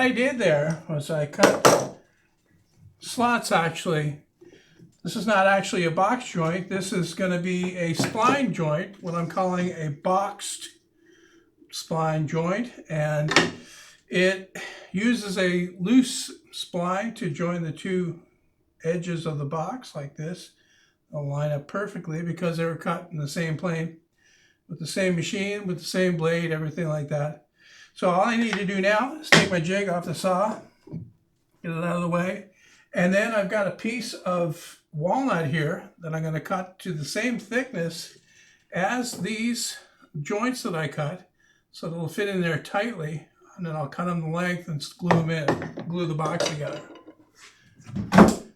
I did there was I cut slots actually. This is not actually a box joint. This is going to be a spline joint, what I'm calling a boxed spline joint. And it uses a loose spline to join the two edges of the box like this. They'll line up perfectly because they were cut in the same plane with the same machine, with the same blade, everything like that. So all I need to do now is take my jig off the saw, get it out of the way, and then I've got a piece of walnut here that I'm going to cut to the same thickness as these joints that I cut, so it'll fit in there tightly, and then I'll cut them the length and glue them in, glue the box together.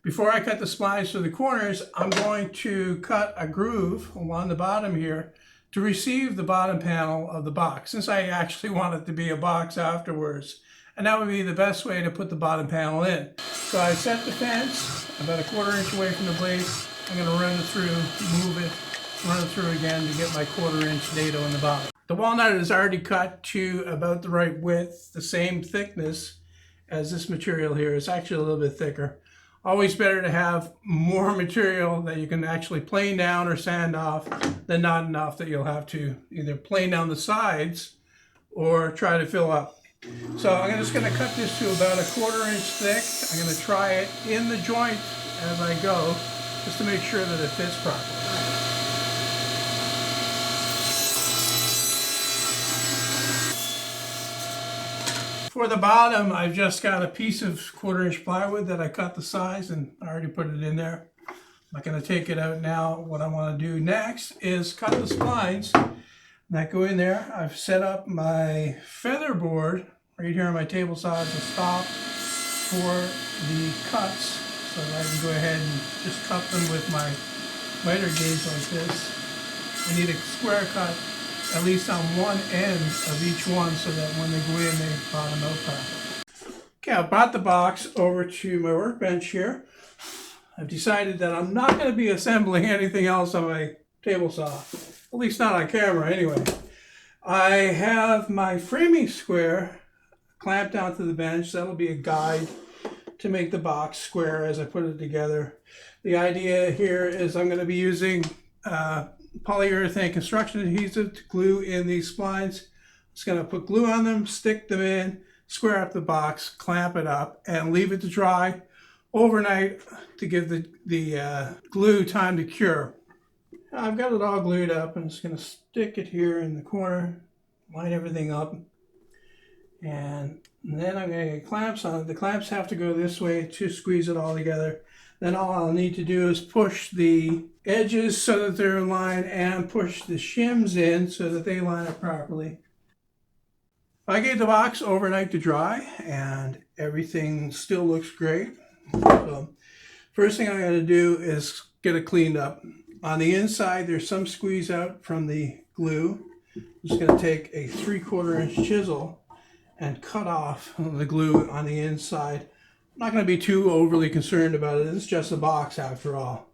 Before I cut the splines to the corners, I'm going to cut a groove along the bottom here to receive the bottom panel of the box, since I actually want it to be a box afterwards. And that would be the best way to put the bottom panel in. So I set the fence about a 1/4 inch away from the blade. I'm going to run it through, move it, run it through again to get my 1/4 inch dado in the bottom. The walnut is already cut to about the right width, the same thickness as this material here. It's actually a little bit thicker. Always better to have more material that you can actually plane down or sand off than not enough that you'll have to either plane down the sides or try to fill up. So I'm just going to cut this to about a 1/4 inch thick. I'm going to try it in the joint as I go, just to make sure that it fits properly. For the bottom, I've just got a piece of 1/4 inch plywood that I cut the size and I already put it in there. I'm not going to take it out now. What I want to do next is cut the splines that go in there. I've set up my feather board right here on my table saw as a stop for the cuts, so that I can go ahead and just cut them with my miter gauge like this. I need a square cut at least on one end of each one so that when they go in, they bottom out properly. Okay, I brought the box over to my workbench here. I've decided that I'm not going to be assembling anything else on my table saw, at least not on camera anyway. I have my framing square clamped onto the bench. That'll be a guide to make the box square as I put it together. The idea here is I'm going to be using polyurethane construction adhesive to glue in these splines. Just going to put glue on them, stick them in, square up the box, clamp it up, and leave it to dry overnight to give the glue time to cure. I've got it all glued up. I'm just going to stick it here in the corner, line everything up, and then I'm going to get clamps on it. The clamps have to go this way to squeeze it all together. Then all I'll need to do is push the edges so that they're in line and push the shims in so that they line up properly. I gave the box overnight to dry and everything still looks great. So first thing I'm going to do is get it cleaned up. On the inside there's some squeeze out from the glue. I'm just going to take a 3/4 inch chisel and cut off the glue on the inside. I'm not going to be too overly concerned about it. It's just a box after all.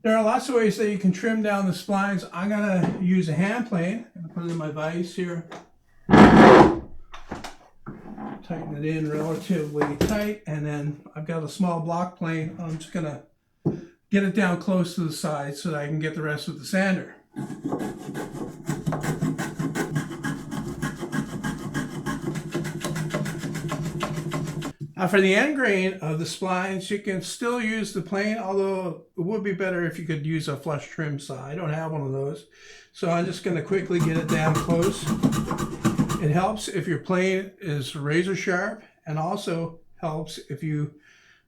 There are lots of ways that you can trim down the splines. I'm going to use a hand plane. I'm going to put it in my vise here. Tighten it in relatively tight, and then I've got a small block plane. I'm just going to get it down close to the side so that I can get the rest with the sander. Now for the end grain of the splines, you can still use the plane, although it would be better if you could use a flush trim saw. I don't have one of those, so I'm just going to quickly get it down close. It helps if your plane is razor sharp, and also helps if you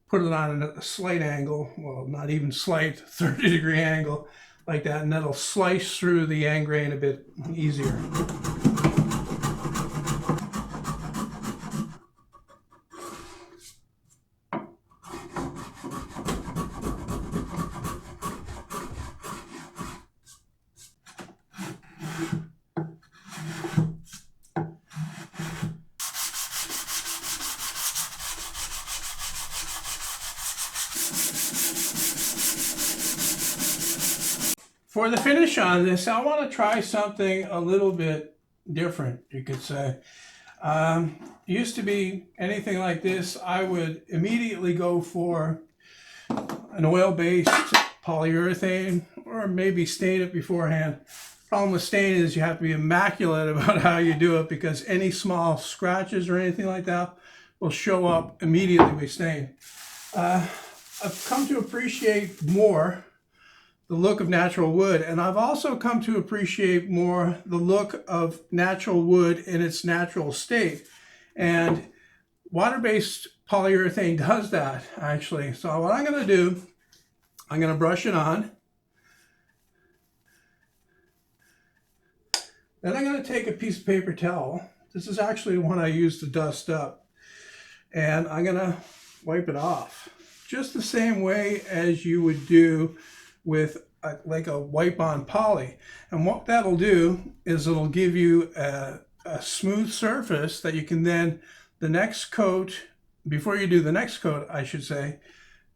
put it on a slight angle, well, not even slight, 30-degree angle like that, and that'll slice through the end grain a bit easier. For the finish on this, I want to try something a little bit different, you could say. used to be anything like this, I would immediately go for an oil-based polyurethane, or maybe stain it beforehand. Problem with stain is you have to be immaculate about how you do it, because any small scratches or anything like that will show up immediately with stain. I've come to appreciate more the look of natural wood, and I've also come to appreciate more the look of natural wood in its natural state. And water-based polyurethane does that, actually. So what I'm going to do, I'm going to brush it on. Then I'm going to take a piece of paper towel. This is actually the one I use to dust up. And I'm going to wipe it off, just the same way as you would do with like a wipe-on poly. And what that'll do is it'll give you a smooth surface that you can then, the next coat, before you do the next coat, I should say,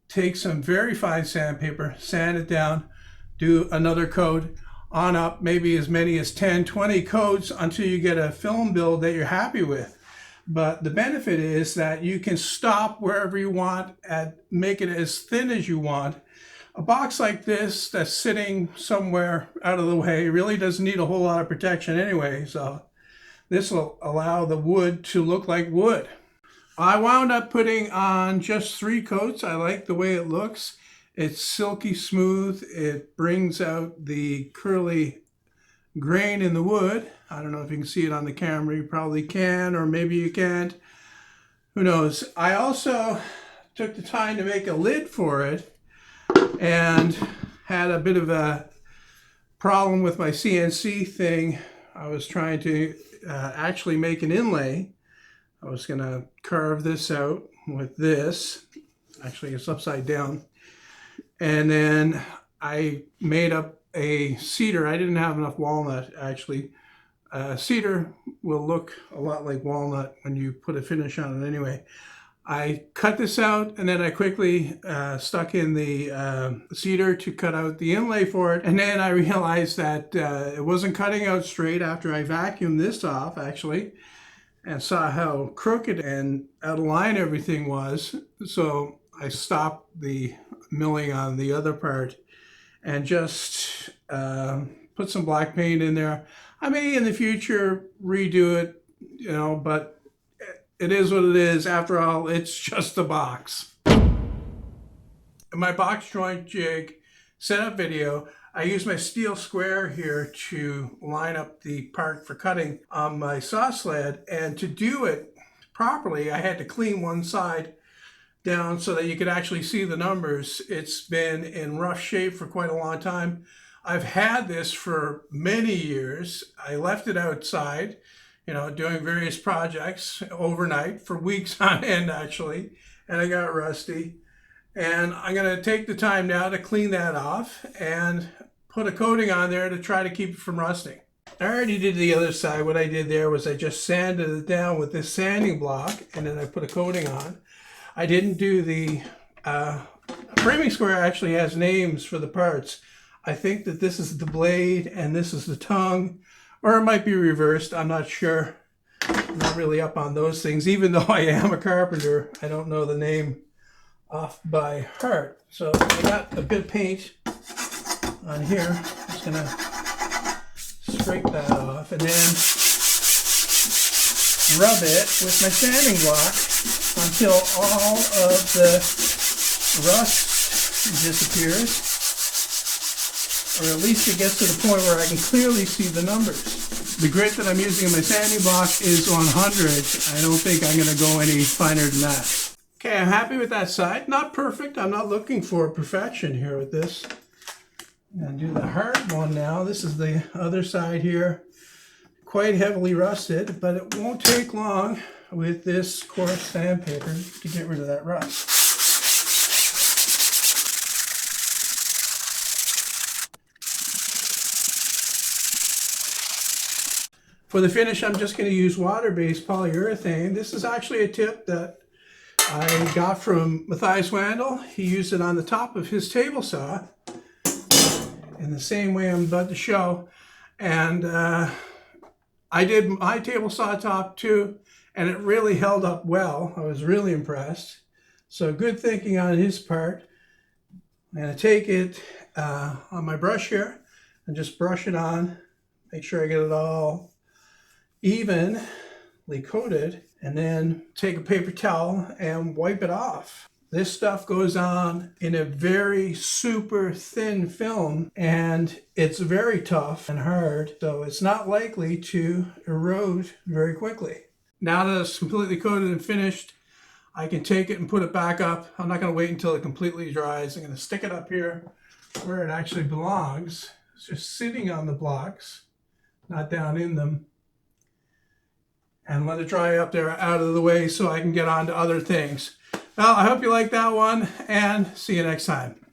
take some very fine sandpaper, sand it down, do another coat, on up, maybe as many as 10, 20 coats until you get a film build that you're happy with. But the benefit is that you can stop wherever you want and make it as thin as you want. A box like this that's sitting somewhere out of the way really doesn't need a whole lot of protection anyway, so this will allow the wood to look like wood. I wound up putting on just 3 coats. I like the way it looks. It's silky smooth. It brings out the curly grain in the wood. I don't know if you can see it on the camera. You probably can, or maybe you can't. Who knows? I also took the time to make a lid for it, and had a bit of a problem with my CNC thing. I was trying to actually make an inlay. I was going to carve this out with this. Actually, it's upside down. And then I made up a cedar. I didn't have enough walnut, actually. Cedar will look a lot like walnut when you put a finish on it anyway. I cut this out, and then I quickly stuck in the cedar to cut out the inlay for it. And then I realized that it wasn't cutting out straight after I vacuumed this off, actually, and saw how crooked and out of line everything was. So I stopped the milling on the other part and just put some black paint in there. I may in the future redo it, you know, but it is what it is. After all, it's just a box. In my box joint jig setup video, I use my steel square here to line up the part for cutting on my saw sled. And to do it properly, I had to clean one side down so that you could actually see the numbers. It's been in rough shape for quite a long time. I've had this for many years. I left it outside, you know, doing various projects overnight for weeks on end, actually, and I got rusty. And I'm going to take the time now to clean that off and put a coating on there to try to keep it from rusting. I already did the other side. What I did there was I just sanded it down with this sanding block, and then I put a coating on. I didn't do the framing square. Actually has names for the parts. I think that this is the blade and this is the tongue, or it might be reversed. I'm not sure. I'm not really up on those things. Even though I am a carpenter, I don't know the name off by heart. So I got a bit of paint on here. I'm just gonna scrape that off and then rub it with my sanding block until all of the rust disappears, or at least it gets to the point where I can clearly see the numbers. The grit that I'm using in my sanding block is 100. I don't think I'm going to go any finer than that. Okay, I'm happy with that side. Not perfect. I'm not looking for perfection here with this. I'm going to do the hard one now. This is the other side here. Quite heavily rusted, but it won't take long with this coarse sandpaper to get rid of that rust. For the finish, I'm just going to use water-based polyurethane. This is actually a tip that I got from Matthias Wandel. He used it on the top of his table saw in the same way I'm about to show. And I did my table saw top too, and it really held up well. I was really impressed. So good thinking on his part. I'm going to take it on my brush here and just brush it on. Make sure I get it all evenly coated, and then take a paper towel and wipe it off. This stuff goes on in a very super thin film, and it's very tough and hard, so it's not likely to erode very quickly. Now that it's completely coated and finished, I can take it and put it back up. I'm not going to wait until it completely dries. I'm going to stick it up here where it actually belongs. It's just sitting on the blocks, not down in them. And let it dry up there out of the way so I can get on to other things. Well, I hope you like that one, and see you next time.